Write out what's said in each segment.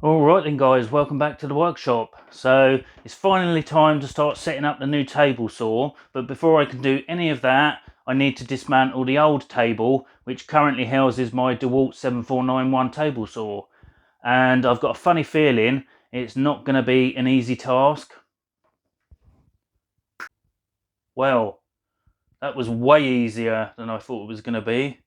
Alright then guys, welcome back to the workshop. So it's finally time to start setting up the new table saw, but before I can do any of that I need to dismantle the old table which currently houses my DeWalt 7491 table saw, and I've got a funny feeling it's not going to be an easy task. Well, that was way easier than I thought it was going to be.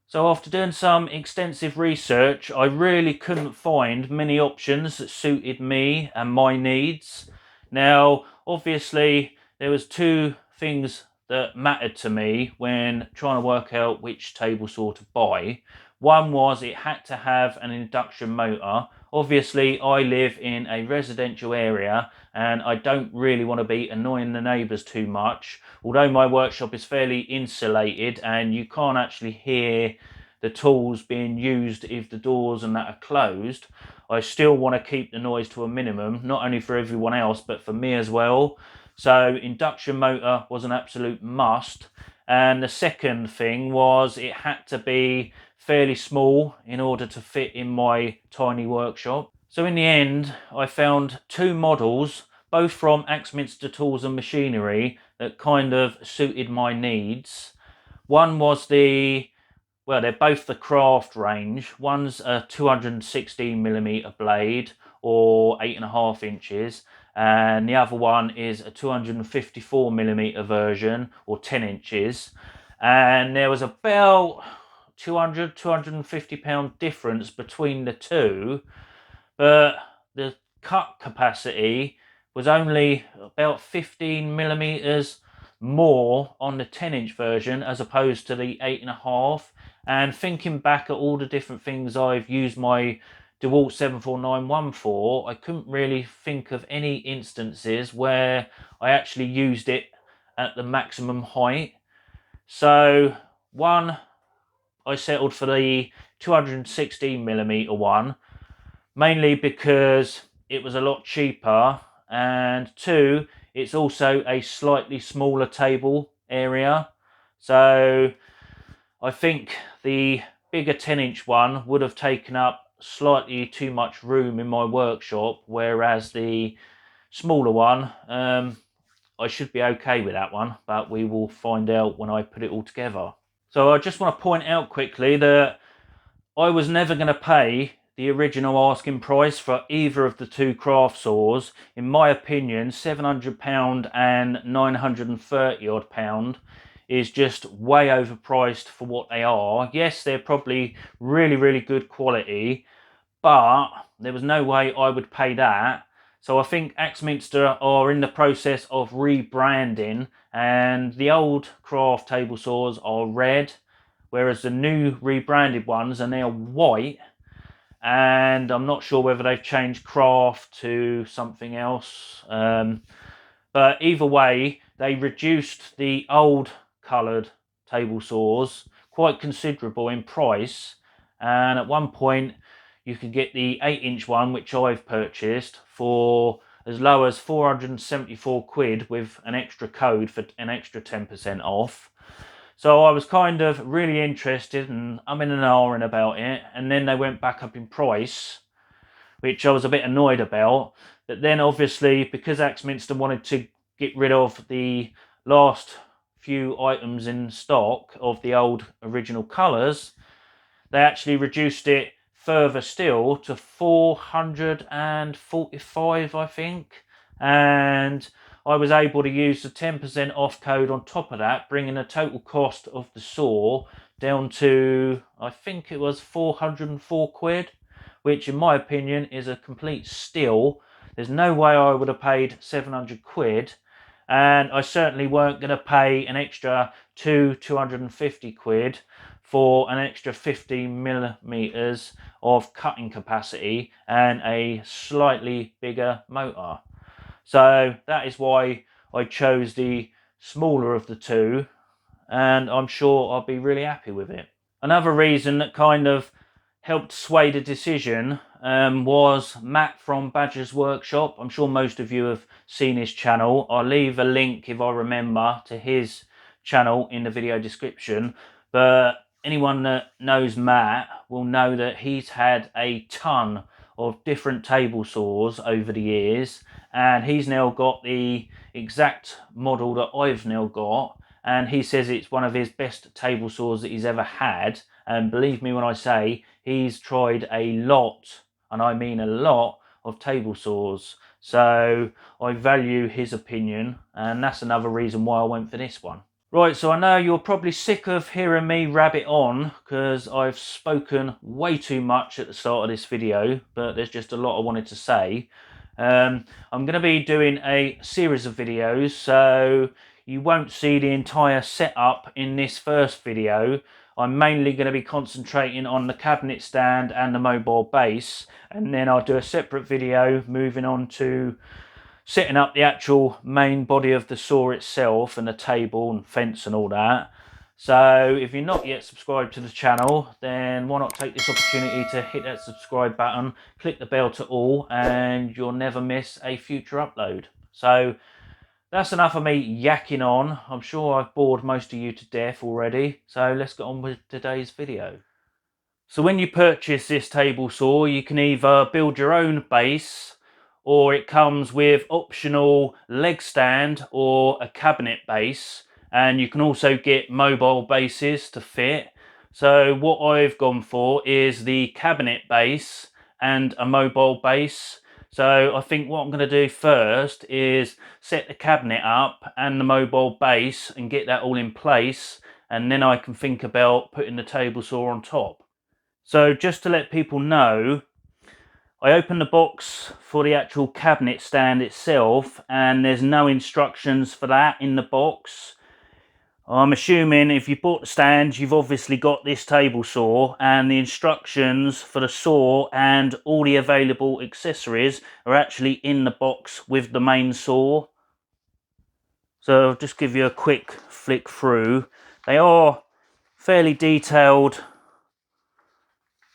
So after doing some extensive research, I really couldn't find many options that suited me and my needs. Now, obviously, there was two things that mattered to me when trying to work out which table saw to buy. One was it had to have an induction motor. Obviously, I live in a residential area and I don't really want to be annoying the neighbours too much. Although my workshop is fairly insulated and you can't actually hear the tools being used if the doors and that are closed, I still want to keep the noise to a minimum, not only for everyone else but for me as well. So induction motor was an absolute must. And the second thing was it had to be fairly small in order to fit in my tiny workshop. So in the end I found two models, both from Axminster Tools and Machinery, that kind of suited my needs. One was they're both the craft range. One's a 216mm blade, or 8.5 inches, and the other one is a 254mm version, or 10 inches. And there was about 250 pound difference between the two, but the cut capacity was only about 15mm more on the 10-inch version as opposed to the 8.5. And thinking back at all the different things I've used my DeWalt 7491 for, I couldn't really think of any instances where I actually used it at the maximum height. So I settled for the 216mm one, mainly because it was a lot cheaper, and two, it's also a slightly smaller table area. So I think the bigger 10-inch one would have taken up slightly too much room in my workshop, whereas the smaller one, I should be okay with that one, but we will find out when I put it all together. So I just want to point out quickly that I was never going to pay the original asking price for either of the two craft saws. In my opinion, £700 and £930 is just way overpriced for what they are. Yes, they're probably really good quality, but there was no way I would pay that. So I think Axminster are in the process of rebranding, and the old craft table saws are red, whereas the new rebranded ones are now white. And I'm not sure whether they've changed craft to something else. But either way, they reduced the old coloured table saws quite considerable in price. And at one point, you could get the 8-inch one, which I've purchased, for as low as 474 quid with an extra code for an extra 10% off. So I was kind of really interested, and I'm in an ahhing about it. And then they went back up in price, which I was a bit annoyed about. But then obviously, because Axminster wanted to get rid of the last few items in stock of the old original colours, they actually reduced it further still to 445, I think. And I was able to use the 10% off code on top of that, bringing the total cost of the saw down to, I think it was 404 quid, which in my opinion is a complete steal. There's no way I would have paid 700 quid, and I certainly weren't going to pay an extra 250 quid for an extra 15mm of cutting capacity and a slightly bigger motor. So that is why I chose the smaller of the two, and I'm sure I'll be really happy with it. Another reason that kind of helped sway the decision was Matt from Badger's Workshop. I'm sure most of you have seen his channel. I'll leave a link, if I remember, to his channel in the video description. But anyone that knows Matt will know that he's had a ton of different table saws over the years, and he's now got the exact model that I've now got, and he says it's one of his best table saws that he's ever had. And believe me when I say he's tried a lot, and I mean a lot, of table saws. So I value his opinion, and that's another reason why I went for this one. Right, so I know you're probably sick of hearing me rabbit on because I've spoken way too much at the start of this video, but there's just a lot I wanted to say. I'm going to be doing a series of videos, so you won't see the entire setup in this first video. I'm mainly going to be concentrating on the cabinet stand and the mobile base, and then I'll do a separate video moving on to setting up the actual main body of the saw itself and the table and fence and all that. So if you're not yet subscribed to the channel, then why not take this opportunity to hit that subscribe button, click the bell to all, and you'll never miss a future upload. So that's enough of me yakking on. I'm sure I've bored most of you to death already, so let's get on with today's video. So when you purchase this table saw, you can either build your own base, or it comes with optional leg stand or a cabinet base, and you can also get mobile bases to fit. So what I've gone for is the cabinet base and a mobile base. So I think what I'm going to do first is set the cabinet up and the mobile base and get that all in place, and then I can think about putting the table saw on top. So just to let people know, I opened the box for the actual cabinet stand itself, and there's no instructions for that in the box. I'm assuming if you bought the stand, you've obviously got this table saw, and the instructions for the saw and all the available accessories are actually in the box with the main saw. So I'll just give you a quick flick through. They are fairly detailed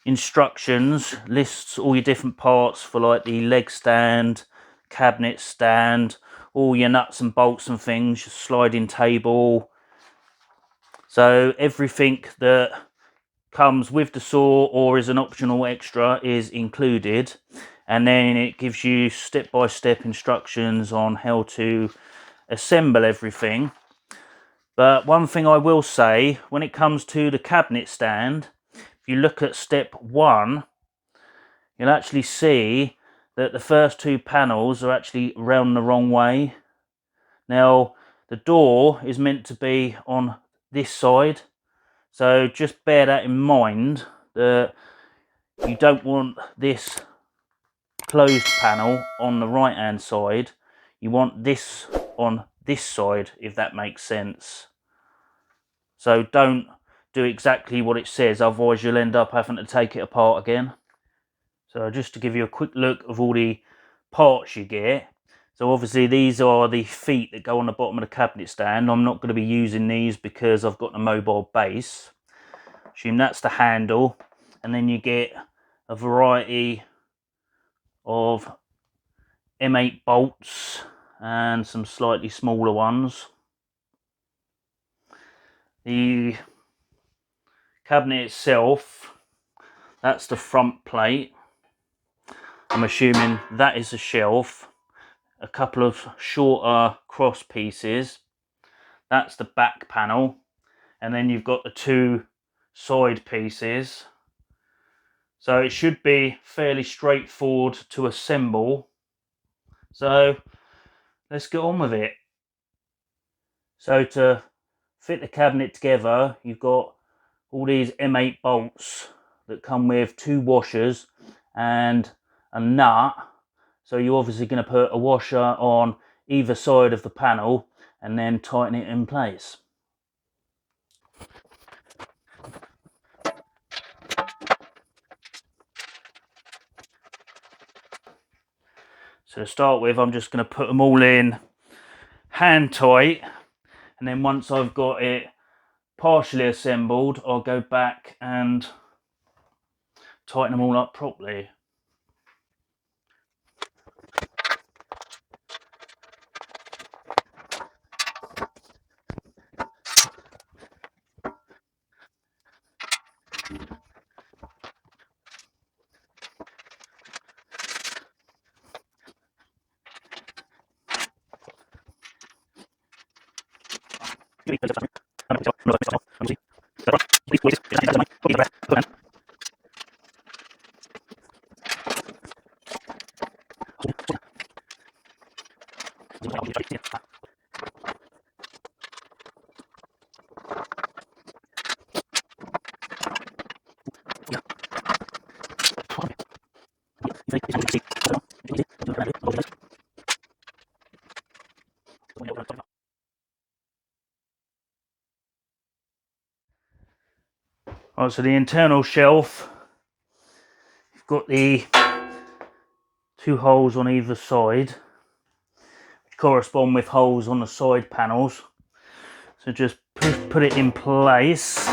instructions, lists all your different parts for like the leg stand, cabinet stand, all your nuts and bolts and things, your sliding table. So everything that comes with the saw or is an optional extra is included, and then it gives you step-by-step instructions on how to assemble everything. But one thing I will say, when it comes to the cabinet stand, if you look at step 1, you'll actually see that the first 2 panels are actually round the wrong way. Now, the door is meant to be on this side, so just bear that in mind, that you don't want this closed panel on the right hand side. You want this on this side, if that makes sense. So don't do exactly what it says, otherwise you'll end up having to take it apart again. So just to give you a quick look of all the parts you get. So obviously these are the feet that go on the bottom of the cabinet stand. I'm not going to be using these because I've got the mobile base. Assume that's the handle. And then you get a variety of M8 bolts and some slightly smaller ones. The cabinet itself, that's the front plate. I'm assuming that is a shelf. A couple of shorter cross pieces. That's the back panel. And then you've got the 2 side pieces. So it should be fairly straightforward to assemble. So let's get on with it. So to fit the cabinet together, you've got all these M8 bolts that come with 2 washers and a nut. So you're obviously going to put a washer on either side of the panel and then tighten it in place. So to start with, I'm just going to put them all in hand tight, and then once I've got it partially assembled, I'll go back and tighten them all up properly. Right, so the internal shelf, you've got the 2 holes on either side, which correspond with holes on the side panels. So just put it in place.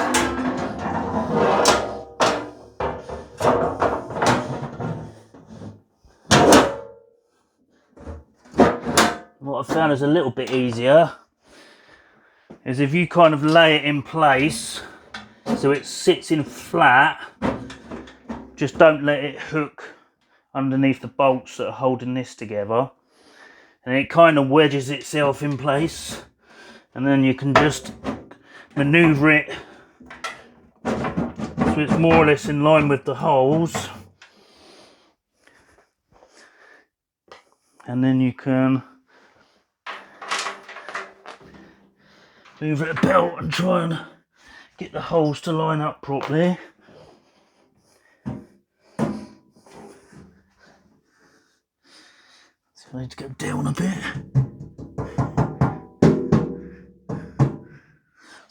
What I've found is a little bit easier is if you kind of lay it in place so it sits in flat, just don't let it hook underneath the bolts that are holding this together, and it kind of wedges itself in place, and then you can just maneuver it so it's more or less in line with the holes, and then you can move it about and try and get the holes to line up properly. So I need to go down a bit.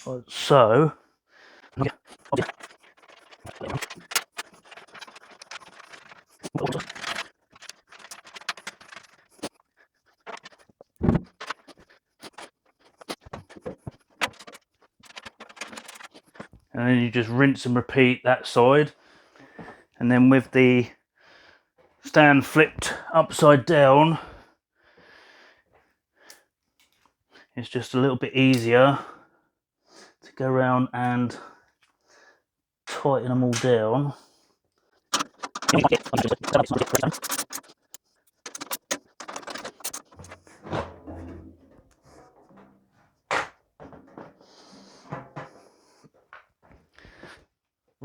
Like so. And then you just rinse and repeat that side. And then with the stand flipped upside down, it's just a little bit easier to go around and tighten them all down.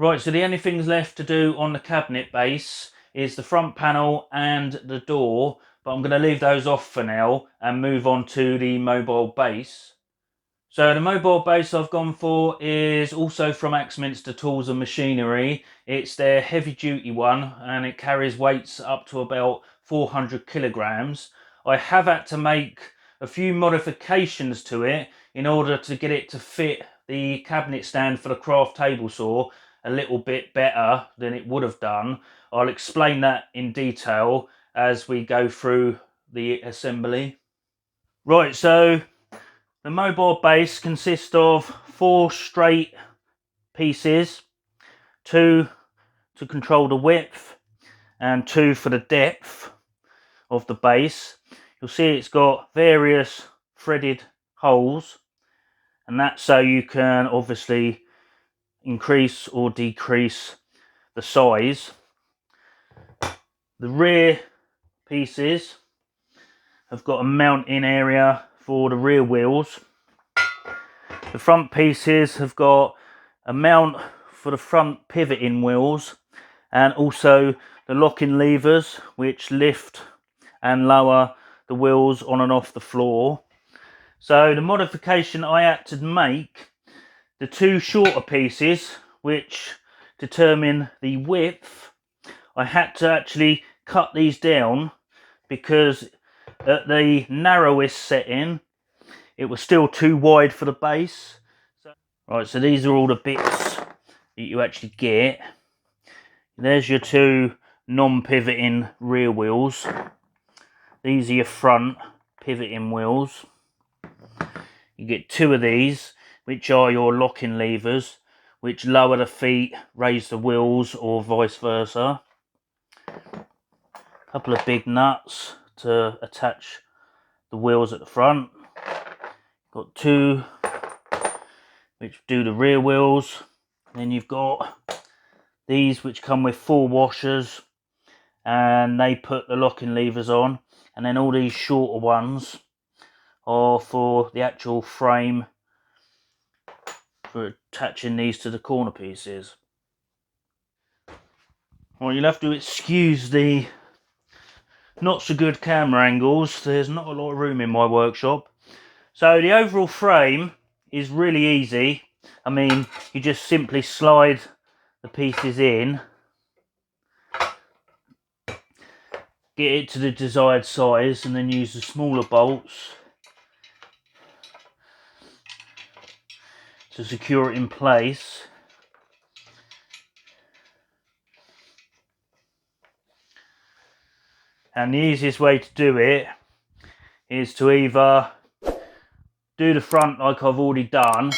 Right, so the only things left to do on the cabinet base is the front panel and the door, but I'm going to leave those off for now and move on to the mobile base. So the mobile base I've gone for is also from Axminster Tools and Machinery. It's their heavy duty one and it carries weights up to about 400 kilograms. I have had to make a few modifications to it in order to get it to fit the cabinet stand for the craft table saw a little bit better than it would have done. I'll explain that in detail as we go through the assembly. Right, so the mobile base consists of 4 straight pieces, 2 to control the width and 2 for the depth of the base. You'll see it's got various threaded holes, and that's so you can obviously increase or decrease the size. The rear pieces have got a mounting area for the rear wheels. The front pieces have got a mount for the front pivoting wheels and also the locking levers which lift and lower the wheels on and off the floor. So the modification I had to make, the 2 shorter pieces which determine the width, I had to actually cut these down because at the narrowest setting it was still too wide for the base. Right, so these are all the bits that you actually get. There's your 2 non-pivoting rear wheels. These are your front pivoting wheels. You get 2 of these, which are your locking levers, which lower the feet, raise the wheels, or vice versa. A couple of big nuts to attach the wheels at the front. Got 2 which do the rear wheels. Then you've got these which come with 4 washers and they put the locking levers on, and then all these shorter ones are for the actual frame for attaching these to the corner pieces. Well, you'll have to excuse the not so good camera angles. There's not a lot of room in my workshop. So the overall frame is really easy. I mean, you just simply slide the pieces in, get it to the desired size, and then use the smaller bolts to secure it in place. And the easiest way to do it is to either do the front like I've already done,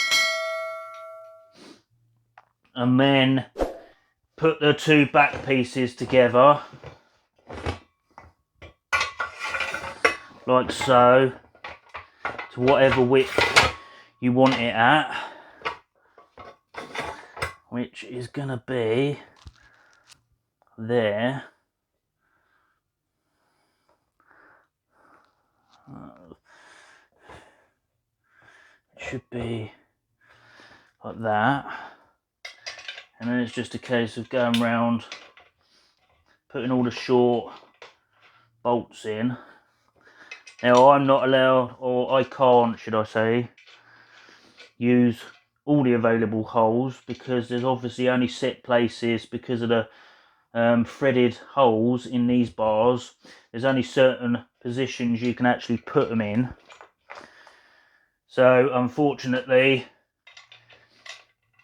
and then put the two back pieces together like so, to whatever width you want it at, which is gonna be there. It should be like that, and then it's just a case of going round, putting all the short bolts in. Now I'm not allowed, or I can't, should I say, use all the available holes, because there's obviously only set places because of the threaded holes in these bars. There's only certain positions you can actually put them in. So unfortunately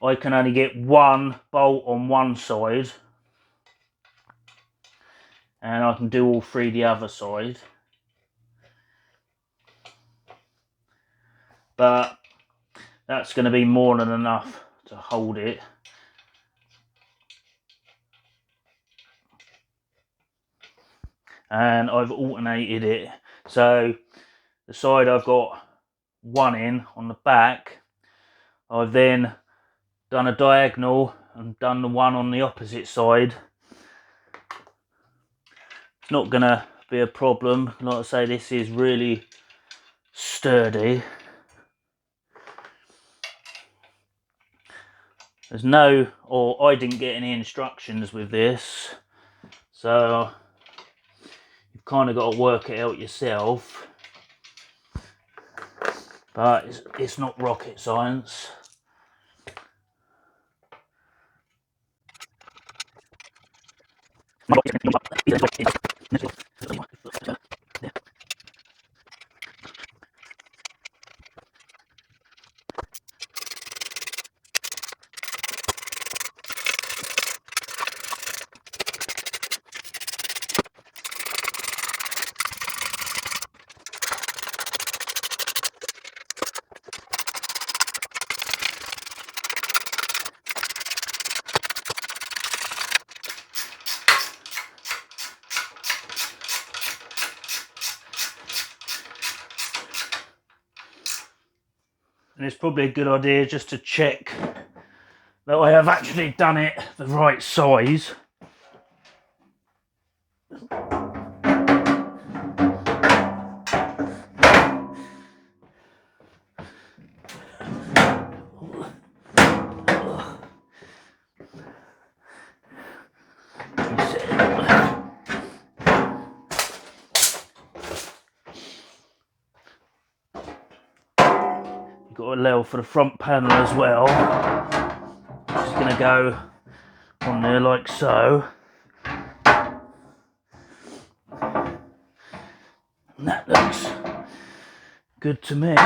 I can only get one bolt on one side, and I can do all three the other side. But that's going to be more than enough to hold it. And I've alternated it, so the side I've got one in on the back, I've then done a diagonal and done the one on the opposite side. It's not going to be a problem. Like I say, this is really sturdy. There's no, or I didn't get any instructions with this, so you've kind of got to work it out yourself. But it's not rocket science. And it's probably a good idea just to check that I have actually done it the right size. Got to allow for the front panel as well. Just going to go on there like so. And that looks good to me.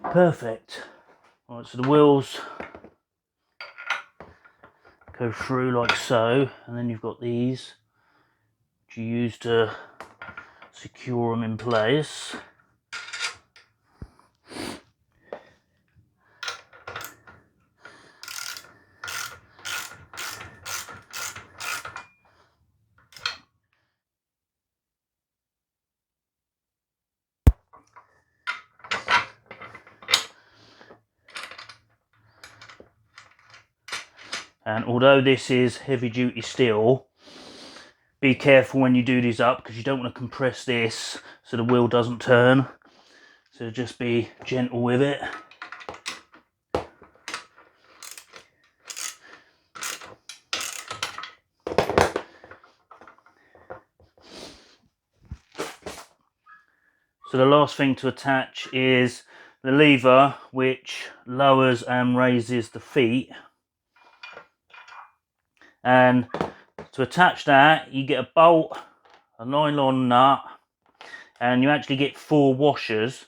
Perfect. Right, so the wheels go through like so, and then you've got these which you use to secure them in place. And although this is heavy duty steel, be careful when you do these up, because you don't want to compress this so the wheel doesn't turn. So just be gentle with it. So the last thing to attach is the lever, which lowers and raises the feet. And to attach that, you get a bolt, a nylon nut, and you actually get 4 washers.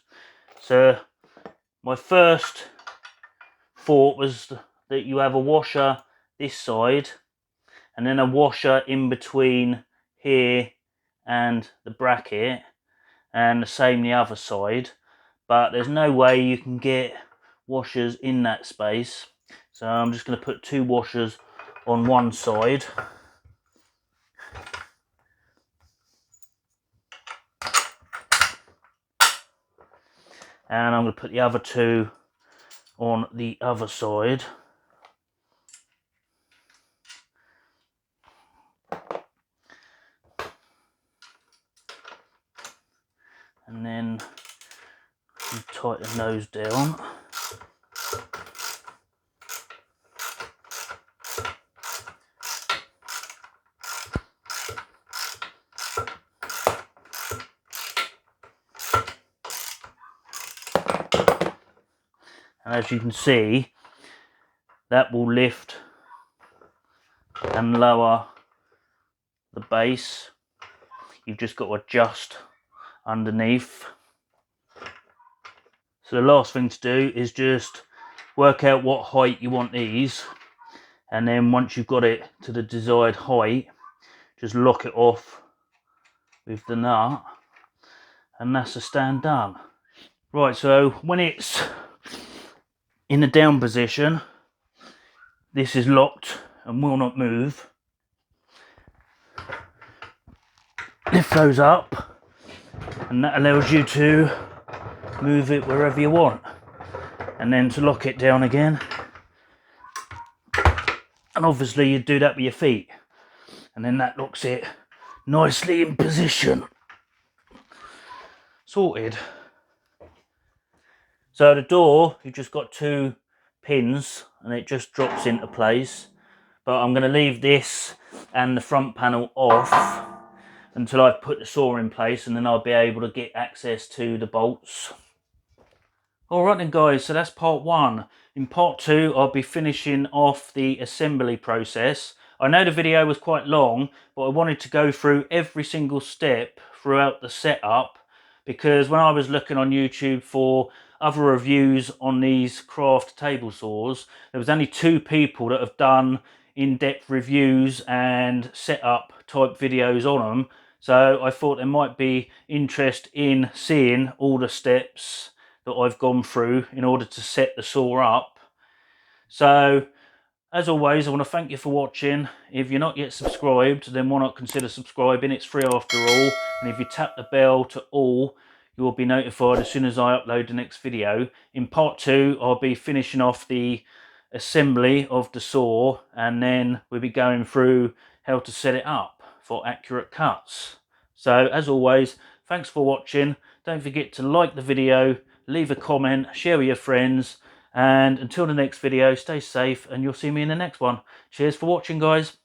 So my first thought was that you have a washer this side and then a washer in between here and the bracket, and the same the other side, but there's no way you can get washers in that space, so I'm just going to put 2 washers on one side. And I'm going to put the other 2 on the other side. And then you tighten those down. And as you can see, that will lift and lower the base. You've just got to adjust underneath. So the last thing to do is just work out what height you want these, and then once you've got it to the desired height, just lock it off with the nut, and that's the stand done. Right, so when it's in the down position, this is locked and will not move. Lift those up, and that allows you to move it wherever you want. And then to lock it down again, and obviously you do that with your feet, and then that locks it nicely in position. Sorted. So the door, you've just got 2 pins and it just drops into place, but I'm going to leave this and the front panel off until I've put the saw in place, and then I'll be able to get access to the bolts. Alright then guys, so that's part 1. In part 2 I'll be finishing off the assembly process. I know the video was quite long, but I wanted to go through every single step throughout the setup, because when I was looking on YouTube for other reviews on these craft table saws, there was only 2 people that have done in-depth reviews and setup type videos on them. So I thought there might be interest in seeing all the steps that I've gone through in order to set the saw up. So as always, I want to thank you for watching. If you're not yet subscribed, then why not consider subscribing? It's free after all. And if you tap the bell to all, you will be notified as soon as I upload the next video. In part 2, I'll be finishing off the assembly of the saw, and then we'll be going through how to set it up for accurate cuts. So as always, thanks for watching. Don't forget to like the video, leave a comment, share with your friends, and until the next video, stay safe and you'll see me in the next one. Cheers for watching, guys.